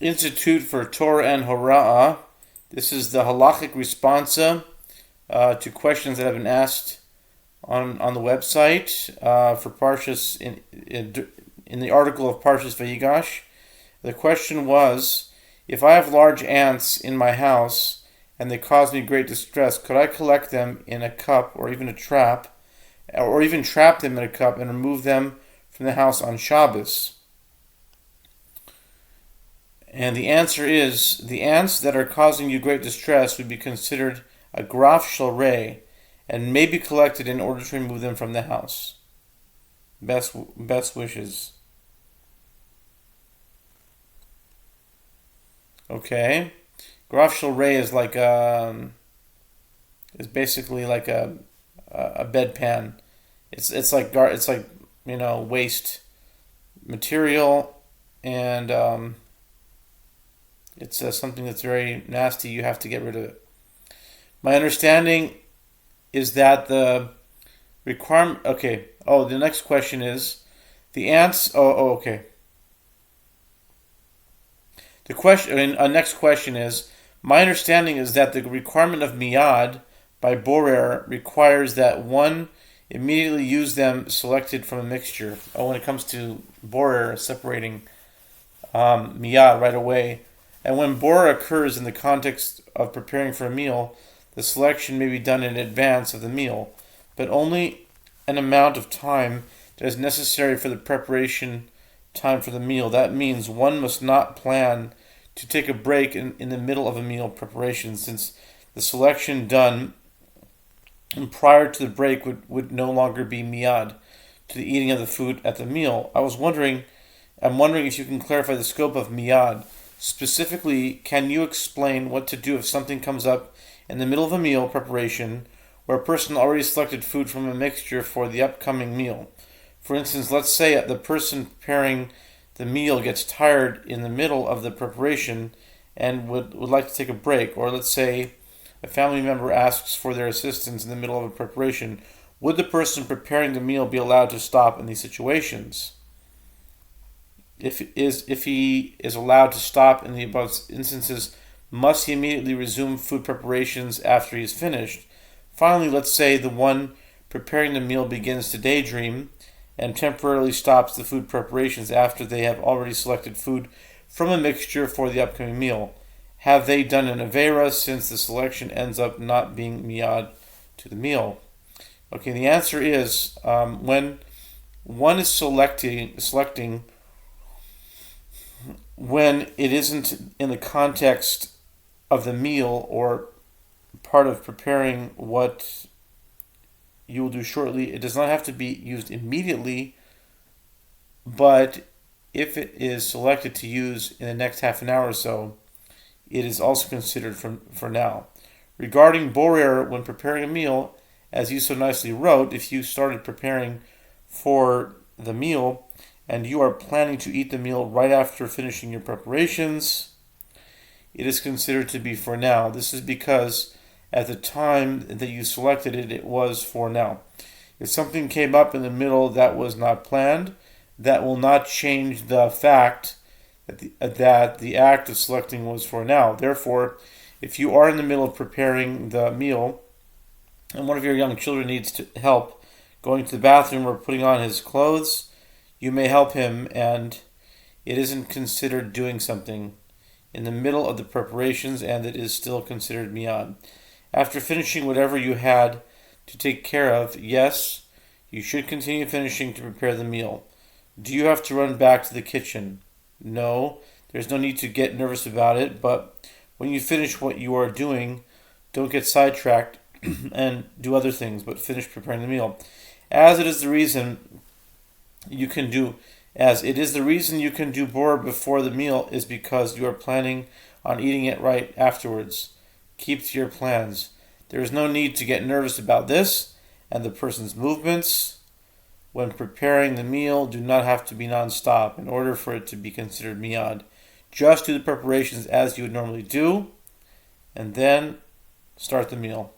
Institute for Torah and Horaah. This is the halachic responsa to questions that have been asked on the website for Parshas in the article of Parshas Vayigash. The question was, if I have large ants in my house and they cause me great distress, could I collect them in a cup or even a trap, or even trap them in a cup and remove them from the house on Shabbos? And the answer is, the ants that are causing you great distress would be considered a graf shalrei and may be collected in order to remove them from the house. Best wishes. Okay, graf shalrei is like is basically like a bedpan. It's like waste material, and it's something that's very nasty. You have to get rid of it. My understanding is that the requirement... Okay. Oh, the next question is... The ants... okay. The next question is... My understanding is that the requirement of miyad by borer requires that one immediately use them selected from a mixture. When it comes to borer, separating miyad right away... And when borer occurs in the context of preparing for a meal, the selection may be done in advance of the meal, but only an amount of time that is necessary for the preparation time for the meal. That means one must not plan to take a break in the middle of a meal preparation, since the selection done prior to the break would no longer be miyad to the eating of the food at the meal. I'm wondering if you can clarify the scope of miyad. Specifically, can you explain what to do if something comes up in the middle of a meal preparation where a person already selected food from a mixture for the upcoming meal? For instance, let's say the person preparing the meal gets tired in the middle of the preparation and would like to take a break. Or let's say a family member asks for their assistance in the middle of a preparation. Would the person preparing the meal be allowed to stop in these situations? If he is allowed to stop in the above instances, must he immediately resume food preparations after he is finished? Finally, let's say the one preparing the meal begins to daydream and temporarily stops the food preparations after they have already selected food from a mixture for the upcoming meal. Have they done an avera since the selection ends up not being miyad to the meal? Okay, the answer is when one is selecting when it isn't in the context of the meal or part of preparing what you will do shortly, it does not have to be used immediately, but if it is selected to use in the next half an hour or so, it is also considered for now. Regarding borer, when preparing a meal, as you so nicely wrote, if you started preparing for the meal and you are planning to eat the meal right after finishing your preparations, it is considered to be for now. This is because at the time that you selected it, it was for now. If something came up in the middle that was not planned, that will not change the fact that the act of selecting was for now. Therefore, if you are in the middle of preparing the meal and one of your young children needs help going to the bathroom or putting on his clothes, you may help him, and it isn't considered doing something in the middle of the preparations, and it is still considered miyad. After finishing whatever you had to take care of, yes, you should continue finishing to prepare the meal. Do you have to run back to the kitchen? No, there's no need to get nervous about it, but when you finish what you are doing, don't get sidetracked and do other things, but finish preparing the meal. As it is the reason you can do borer before the meal is because you are planning on eating it right afterwards. Keep to your plans. There is no need to get nervous about this, and the person's movements when preparing the meal do not have to be non-stop in order for it to be considered miyad. Just do the preparations as you would normally do, and then start the meal.